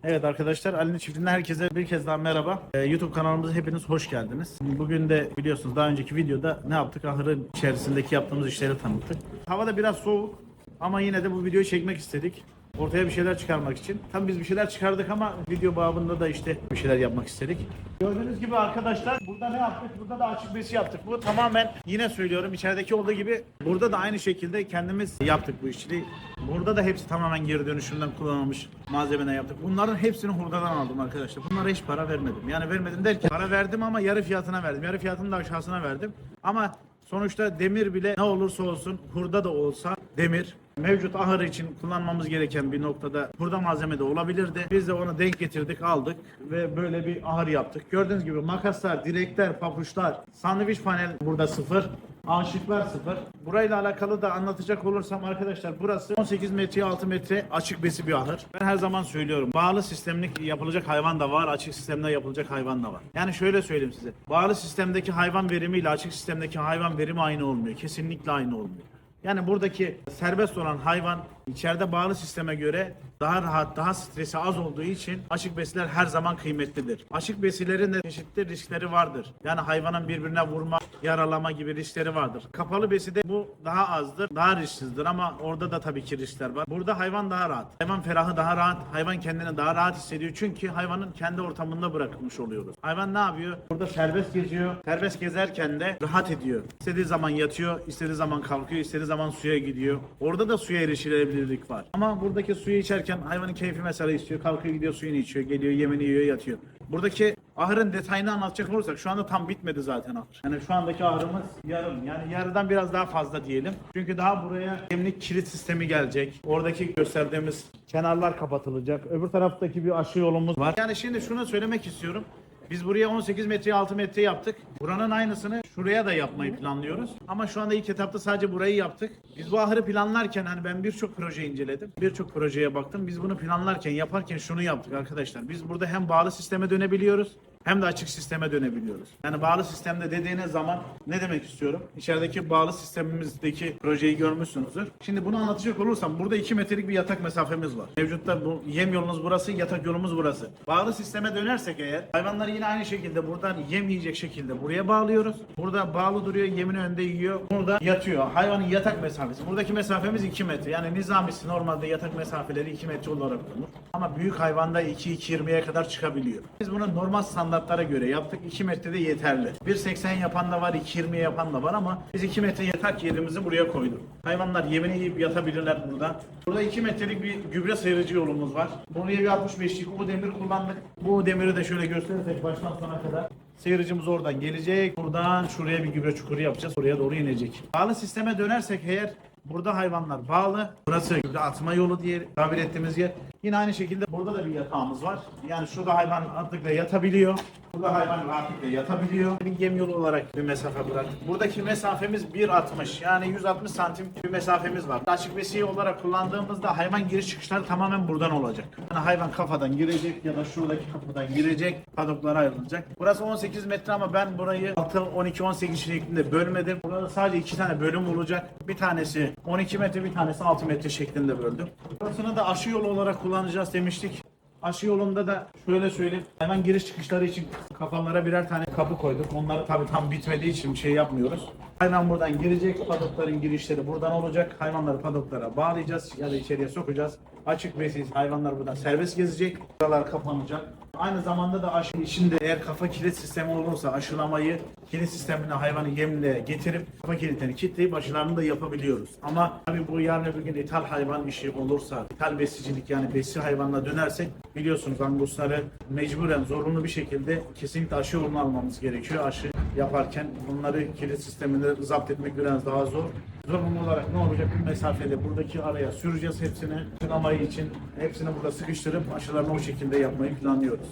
Evet arkadaşlar, Ali'nin çiftliğinden herkese bir kez daha merhaba. YouTube kanalımıza hepiniz hoş geldiniz. Bugün de biliyorsunuz daha önceki videoda ne yaptık? Ahırın içerisindeki yaptığımız işleri tanıttık. Hava da biraz soğuk ama yine de bu videoyu çekmek istedik. Ortaya bir şeyler çıkarmak için. Tabii biz bir şeyler çıkardık ama video babında da işte bir şeyler yapmak istedik. Gördüğünüz gibi arkadaşlar burada ne yaptık? Burada da açık besi yaptık. Bu tamamen yine söylüyorum içerideki olduğu gibi burada da aynı şekilde kendimiz yaptık bu işçiliği. Burada da hepsi tamamen geri dönüşümden kullanılmış malzemeden yaptık. Bunların hepsini hurdadan aldım arkadaşlar. Bunlara hiç para vermedim. Yani vermedim derken para verdim ama yarı fiyatına verdim. Yarı fiyatının da aşağısına verdim. Ama sonuçta demir bile ne olursa olsun hurda da olsa demir mevcut ahır için kullanmamız gereken bir noktada hurda malzeme de olabilirdi. Biz de ona denk getirdik, aldık ve böyle bir ahır yaptık. Gördüğünüz gibi makaslar, direkler, papuçlar, sandviç panel burada sıfır. Aşıklar sıfır. Burayla alakalı da anlatacak olursam arkadaşlar burası 18 metreye 6 metre açık besi bir ahır. Ben her zaman söylüyorum. Bağlı sistemlik yapılacak hayvan da var. Açık sistemde yapılacak hayvan da var. Yani şöyle söyleyeyim size. Bağlı sistemdeki hayvan verimiyle açık sistemdeki hayvan verimi aynı olmuyor. Kesinlikle aynı olmuyor. Yani buradaki serbest olan hayvan içeride bağlı sisteme göre daha rahat, daha stresi az olduğu için açık besiler her zaman kıymetlidir. Açık besilerin de çeşitli riskleri vardır. Yani hayvanın birbirine vurma, yaralama gibi riskleri vardır. Kapalı beside bu daha azdır, daha risksizdir ama orada da tabii ki riskler var. Burada hayvan daha rahat. Hayvan ferahı daha rahat, hayvan kendini daha rahat hissediyor çünkü hayvanın kendi ortamında bırakmış oluyoruz. Hayvan ne yapıyor? Burada serbest geziyor. Serbest gezerken de rahat ediyor. İstediği zaman yatıyor, istediği zaman kalkıyor, istediği zaman suya gidiyor. Orada da suya erişilebilirlik var. Ama buradaki suyu içerken hayvanın keyfi mesela istiyor. Kalkıyor gidiyor suyunu içiyor. Geliyor yemini yiyor yatıyor. Buradaki ahırın detayını anlatacak olursak şu anda tam bitmedi zaten ahır. Yani şu andaki ahırımız yarım. Yani yarıdan biraz daha fazla diyelim. Çünkü daha buraya gemlik kilit sistemi gelecek. Oradaki gösterdiğimiz kenarlar kapatılacak. Öbür taraftaki bir aşı yolumuz var. Yani şimdi şunu söylemek istiyorum. Biz buraya 18 metreye 6 metre yaptık. Buranın aynısını şuraya da yapmayı planlıyoruz. Ama şu anda ilk etapta sadece burayı yaptık. Biz bu ahırı planlarken hani ben birçok proje inceledim. Birçok projeye baktım. Biz bunu planlarken, yaparken şunu yaptık arkadaşlar. Biz burada hem bağlı sisteme dönebiliyoruz hem de açık sisteme dönebiliyoruz. Yani bağlı sistemde dediğiniz zaman ne demek istiyorum? İçerideki bağlı sistemimizdeki projeyi görmüşsünüzdür. Şimdi bunu anlatacak olursam burada 2 metrelik bir yatak mesafemiz var. Mevcutta bu yem yolumuz burası, yatak yolumuz burası. Bağlı sisteme dönersek eğer hayvanları yine aynı şekilde buradan yem yiyecek şekilde buraya bağlıyoruz. Burada bağlı duruyor, yemini önde yiyor. Burada yatıyor. Hayvanın yatak mesafesi. Buradaki mesafemiz 2 metre. Yani nizamisi normalde yatak mesafeleri 2 metre olarak bulunur. Ama büyük hayvanda 2-2.20'ye kadar çıkabiliyor. Biz bunu normal standartlara göre yaptık. 2 metrede yeterli. 1.80 yapan da var, 2.20 yapan da var ama biz 2 metre yatak yerimizi buraya koyduk. Hayvanlar yemini yiyip yatabilirler burada. Burada 2 metrelik bir gübre sıyırıcı yolumuz var. Buraya bir 65'lik bu demir kullandık. Bu demiri de şöyle gösterirsek baştan sona kadar. Sıyırıcımız oradan gelecek. Buradan şuraya bir gübre çukuru yapacağız. Oraya doğru inecek. Bağlı sisteme dönersek eğer burada hayvanlar bağlı. Burası gübre atma yolu diye tabir ettiğimiz yer. Yine aynı şekilde burada da bir yatağımız var. Yani şurada hayvan rahatlıkla yatabiliyor. Burada hayvan rahatlıkla yatabiliyor. Bir yem yolu olarak bir mesafe bıraktık. Buradaki mesafemiz 1.60 yani 160 santim bir mesafemiz var. Açık besiye olarak kullandığımızda hayvan giriş çıkışları tamamen buradan olacak. Yani hayvan kafadan girecek ya da şuradaki kapıdan girecek. Padoklara ayrılacak. Burası 18 metre ama ben burayı 6, 12, 18 şeklinde bölmedim. Burada sadece 2 tane bölüm olacak. Bir tanesi 12 metre bir tanesi 6 metre şeklinde böldüm. Burasını da aşı yolu olarak kullanacağız demiştik. Aşı yolunda da şöyle söyleyeyim. Hemen giriş çıkışları için kafalara birer tane kapı koyduk. Onları tabii tam bitmediği için bir şey yapmıyoruz. Hayvan buradan girecek. Padokların girişleri buradan olacak. Hayvanları padoklara bağlayacağız ya da içeriye sokacağız. Açık besiz hayvanlar buradan serbest gezecek. Buralar kapanacak. Aynı zamanda da aşı içinde eğer kafa kilit sistemi olursa aşılamayı kilit sistemine hayvanı yemle getirip kafa kilitlerini kilitleyip aşılarını da yapabiliyoruz. Ama tabii bu yarın öbür gün ithal hayvan işi olursa, ithal besicilik yani besi hayvanla dönersek biliyorsunuz angusları mecburen zorunlu bir şekilde kesinlikle aşı yolunu almamız gerekiyor. Aşı yaparken bunları kilit sisteminde zapt etmek biraz daha zor. Zorunlu olarak ne olacak bir mesafede buradaki araya süreceğiz hepsini. Aşılamayı için hepsini burada sıkıştırıp aşılarını o şekilde yapmayı planlıyoruz.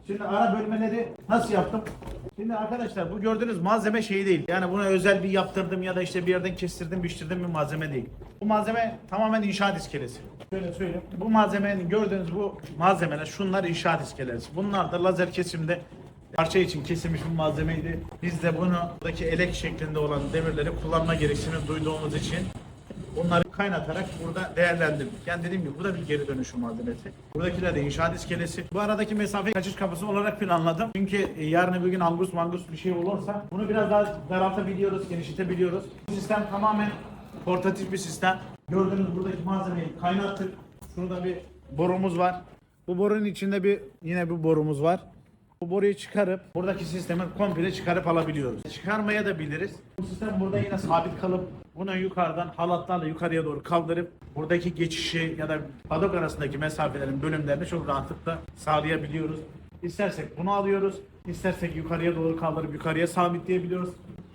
Şimdi ara bölmeleri nasıl yaptım? Şimdi arkadaşlar bu gördüğünüz malzeme şey değil. Yani buna özel bir yaptırdım ya da işte bir yerden kestirdim, biçtirdim bir malzeme değil. Bu malzeme tamamen inşaat iskelesi. Şöyle söyleyeyim. Bu malzemenin gördüğünüz bu malzemeler şunlar inşaat iskelesi. Bunlar da lazer kesimde parça için kesilmiş bir malzemeydi. Biz de bunu buradaki elek şeklinde olan demirleri kullanma gereksinimi duyduğumuz için Bunları kaynatarak burada değerlendirdik. Yani dediğim gibi bu da bir geri dönüşüm malzemesi. Buradakiler de inşaat iskelesi. Bu aradaki mesafeyi kaçış kapısı olarak planladım. Çünkü yarın bir gün angus mangus bir şey olursa bunu biraz daha daraltabiliyoruz, genişletebiliyoruz. Bu sistem tamamen portatif bir sistem. Gördüğünüz buradaki malzemeyi kaynattık. Şurada bir borumuz var. Bu borunun içinde yine bir borumuz var. Bu boruyu çıkarıp buradaki sistemi komple çıkarıp alabiliyoruz. Çıkarmaya da biliriz. Bu sistem burada yine sabit kalıp bunu yukarıdan halatlarla yukarıya doğru kaldırıp buradaki geçişi ya da padok arasındaki mesafelerin bölümlerini çok rahatlıkla sağlayabiliyoruz. İstersek bunu alıyoruz. İstersek yukarıya doğru kaldırıp yukarıya sabitleyebiliyoruz.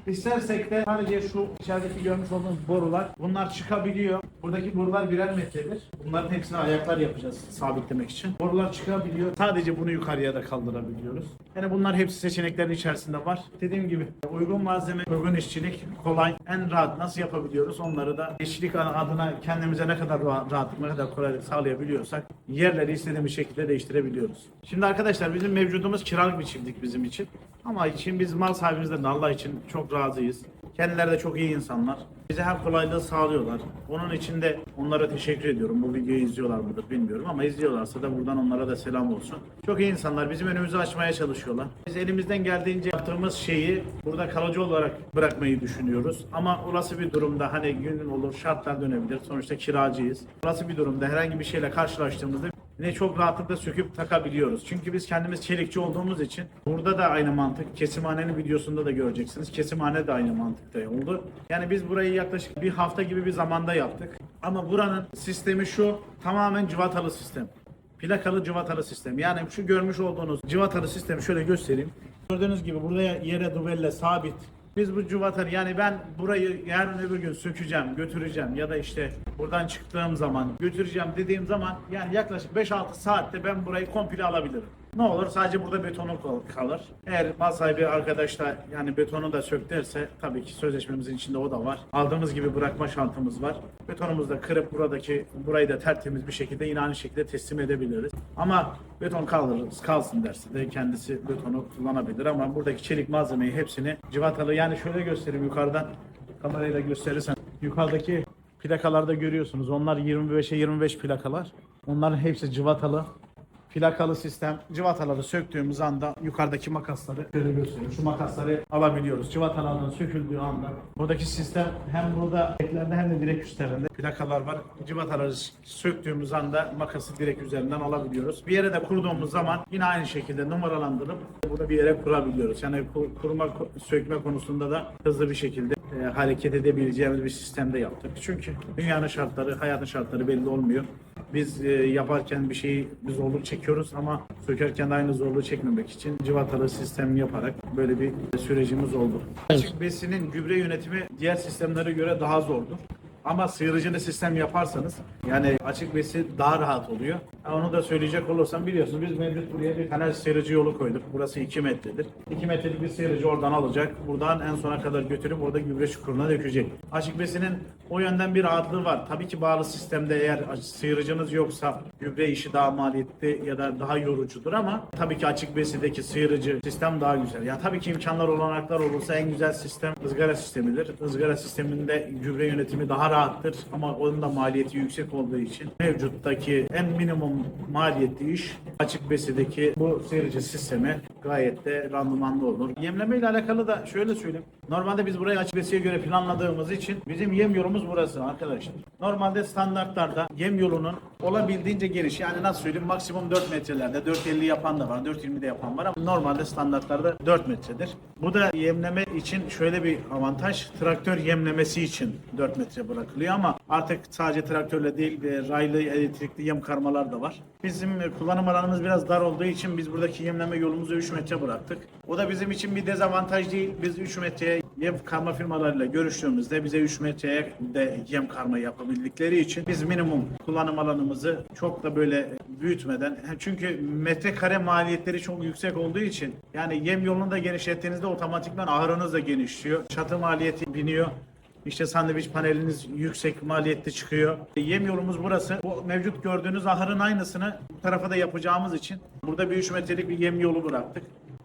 İstersek de sadece şu içerideki görmüş olduğunuz borular, bunlar çıkabiliyor. Buradaki borular birer metredir. Bunların hepsine ayaklar yapacağız sabitlemek için. Borular çıkabiliyor. Sadece bunu yukarıya da kaldırabiliyoruz. Yani bunlar hepsi seçeneklerin içerisinde var. Dediğim gibi uygun malzeme, uygun işçilik, kolay, en rahat nasıl yapabiliyoruz onları da işçilik adına kendimize ne kadar rahatlık, ne kadar kolaylık sağlayabiliyorsak yerleri istediğimiz şekilde değiştirebiliyoruz. Şimdi arkadaşlar bizim mevcudumuz kiralık bir çiftlik bizim için. Ama için biz mal sahibimizden de Allah için çok razıyız. Kendileri de çok iyi insanlar. Bize her kolaylığı sağlıyorlar. Onun için de onlara teşekkür ediyorum. Bu videoyu izliyorlar mıdır bilmiyorum ama izliyorlarsa da buradan onlara da selam olsun. Çok iyi insanlar. Bizim önümüzü açmaya çalışıyorlar. Biz elimizden geldiğince yaptığımız şeyi burada kalıcı olarak bırakmayı düşünüyoruz. Ama olası bir durumda hani gün olur şartlar dönebilir. Sonuçta kiracıyız. Olası bir durumda herhangi bir şeyle karşılaştığımızda yine çok rahatlıkla söküp takabiliyoruz. Çünkü biz kendimiz çelikçi olduğumuz için burada da aynı mantık. Kesimhanenin videosunda da göreceksiniz. Kesimhane de aynı mantıkta oldu. Yani biz burayı yaklaşık bir hafta gibi bir zamanda yaptık. Ama buranın sistemi şu, tamamen cıvatalı sistem. Plakalı cıvatalı sistem. Yani şu görmüş olduğunuz cıvatalı sistemi şöyle göstereyim. Gördüğünüz gibi burada yere duvelle sabit. Biz bu cıvatanı yani ben burayı yarın öbür gün sökeceğim, götüreceğim ya da işte buradan çıktığım zaman götüreceğim dediğim zaman yani yaklaşık 5-6 saatte ben burayı komple alabilirim. Ne olur sadece burada betonu kalır. Eğer mal sahibi arkadaş da yani betonu da sök derse tabii ki sözleşmemizin içinde o da var. Aldığımız gibi bırakma şartımız var. Betonumuzu da kırıp burayı da tertemiz bir şekilde yine aynı şekilde teslim edebiliriz. Ama beton kalsın derse de kendisi betonu kullanabilir ama buradaki çelik malzemeyi hepsini cıvatalı yani şöyle göstereyim yukarıdan kamerayla gösterirsen yukarıdaki plakalarda görüyorsunuz. Onlar 25'e 25 plakalar. Onların hepsi cıvatalı. Plakalı sistem. Cıvataları söktüğümüz anda yukarıdaki makasları şöyle göstereyim. Şu makasları alabiliyoruz. Cıvatalardan söküldüğü anda buradaki sistem hem burada eklerde hem de direkt üstlerinde plakalar var. Cıvataları söktüğümüz anda makası direkt üzerinden alabiliyoruz. Bir yere de kurduğumuz zaman yine aynı şekilde numaralandırıp burada bir yere kurabiliyoruz. Yani sökme konusunda da hızlı bir şekilde hareket edebileceğimiz bir sistemde yaptık. Çünkü dünyanın şartları, hayatın şartları belli olmuyor. Biz yaparken bir şeyi bir zorluk çekiyoruz ama sökerken de aynı zorluğu çekmemek için cıvatalı sistem yaparak böyle bir sürecimiz oldu. Açık besinin gübre yönetimi diğer sistemlere göre daha zordur. Ama sıyırıcılı sistem yaparsanız yani açık besi daha rahat oluyor. Onu da söyleyecek olursam biliyorsunuz biz mevcut buraya bir kanal sıyırıcı yolu koyduk. Burası 2 metredir. 2 metrelik bir sıyırıcı oradan alacak. Buradan en sona kadar götürüp orada gübre çukuruna dökecek. Açık besinin o yönden bir rahatlığı var. Tabii ki bağlı sistemde eğer sıyırıcınız yoksa gübre işi daha maliyetli ya da daha yorucudur ama tabii ki açık besideki sıyırıcı sistem daha güzel. Ya tabii ki imkanlar olanaklar olursa en güzel sistem ızgara sistemidir. Izgara sisteminde gübre yönetimi daha rahattır ama onun da maliyeti yüksek olduğu için mevcuttaki en minimum maliyetli iş açık besideki bu sıyırıcı sistemi gayet de randımanlı olur. Yemleme ile alakalı da şöyle söyleyeyim. Normalde biz burayı açık besiye göre planladığımız için bizim yem yolumuz burası arkadaşlar. Normalde standartlarda yem yolunun olabildiğince geniş yani nasıl söyleyeyim maksimum 4 metrelerde 4.50 yapan da var 4.20 de yapan var ama normalde standartlarda 4 metredir. Bu da yemleme için şöyle bir avantaj traktör yemlemesi için 4 metre bırakılıyor ama artık sadece traktörle değil raylı elektrikli yem karmalar da var. Bizim kullanım alanımız biraz dar olduğu için biz buradaki yemleme yolumuzu 3 metre bıraktık. O da bizim için bir dezavantaj değil. Biz 3 metreye yem karma firmalarıyla görüştüğümüzde bize 3 metreye de yem karma yapabildikleri için biz minimum kullanım alanımızı çok da böyle büyütmeden çünkü metrekare maliyetleri çok yüksek olduğu için yani yem yolunu da genişlettiğinizde otomatikman ahırınız da genişliyor. Çatı maliyeti biniyor. İşte sandviç paneliniz yüksek maliyetli çıkıyor. Yem yolumuz burası. Bu mevcut gördüğünüz ahırın aynısını bu tarafa da yapacağımız için burada bir 3 metrelik bir yem yolu bıraktık.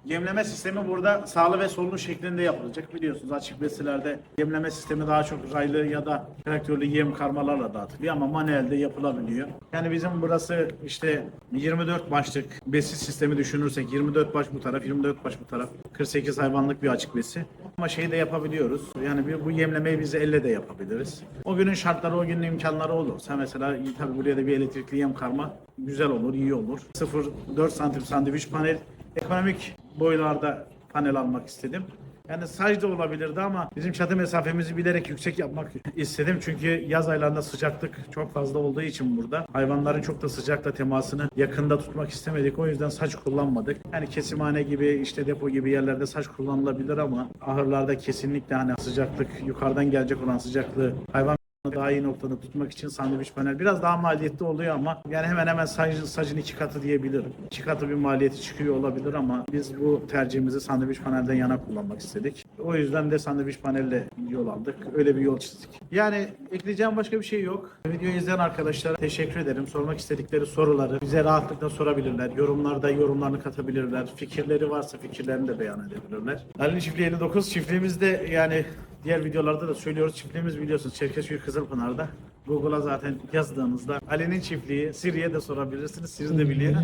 Yemleme sistemi burada sağlı ve sollu şeklinde yapılacak. Biliyorsunuz açık besilerde yemleme sistemi daha çok raylı ya da traktörlü yem karmalarla dağıtılıyor ama manuelde yapılabiliyor. Yani bizim burası işte 24 başlık besi sistemi düşünürsek 24 baş bu taraf, 24 baş bu taraf. 48 hayvanlık bir açık besi. Ama şeyi de yapabiliyoruz. Yani bu yemlemeyi biz elle de yapabiliriz. O günün şartları, o günün imkanları olursa mesela tabii buraya da bir elektrikli yem karma güzel olur, iyi olur. 0,4 santim sandviç panel, ekonomik boylarda panel almak istedim. Yani sadece olabilirdi ama bizim çatı mesafemizi bilerek yüksek yapmak istedim. Çünkü yaz aylarında sıcaklık çok fazla olduğu için burada hayvanların çok da sıcakla temasını yakında tutmak istemedik. O yüzden saç kullanmadık. Yani kesimhane gibi işte depo gibi yerlerde saç kullanılabilir ama ahırlarda kesinlikle hani sıcaklık yukarıdan gelecek olan sıcaklığı hayvan daha iyi noktada tutmak için sandviç panel biraz daha maliyetli oluyor ama yani hemen hemen sacın 2 katı diyebilirim. 2 katı bir maliyeti çıkıyor olabilir ama biz bu tercihimizi sandviç panelden yana kullanmak istedik. O yüzden de sandviç panelle yol aldık. Öyle bir yol çizdik. Yani ekleyeceğim başka bir şey yok. Videoyu izleyen arkadaşlara teşekkür ederim. Sormak istedikleri soruları bize rahatlıkla sorabilirler. Yorumlarda yorumlarını katabilirler. Fikirleri varsa fikirlerini de beyan edebilirler. Ali'nin çiftliği 59. Çiftliğimizde yani diğer videolarda da söylüyoruz. Çiftliğimiz biliyorsunuz Çerkezköy Kızılpınar'da. Google'a zaten yazdığınızda Ali'nin çiftliği, Siri'ye de sorabilirsiniz. Siri de biliyor.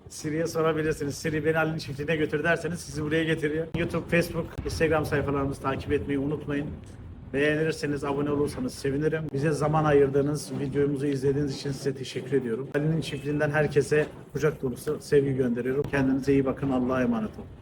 Siri'ye sorabilirsiniz. Siri beni Ali'nin çiftliğine götür derseniz sizi buraya getiriyor. YouTube, Facebook, Instagram sayfalarımızı takip etmeyi unutmayın. Beğenirseniz, abone olursanız sevinirim. Bize zaman ayırdığınız, videomuzu izlediğiniz için size teşekkür ediyorum. Ali'nin çiftliğinden herkese kucak dolusu sevgi gönderiyorum. Kendinize iyi bakın. Allah'a emanet olun.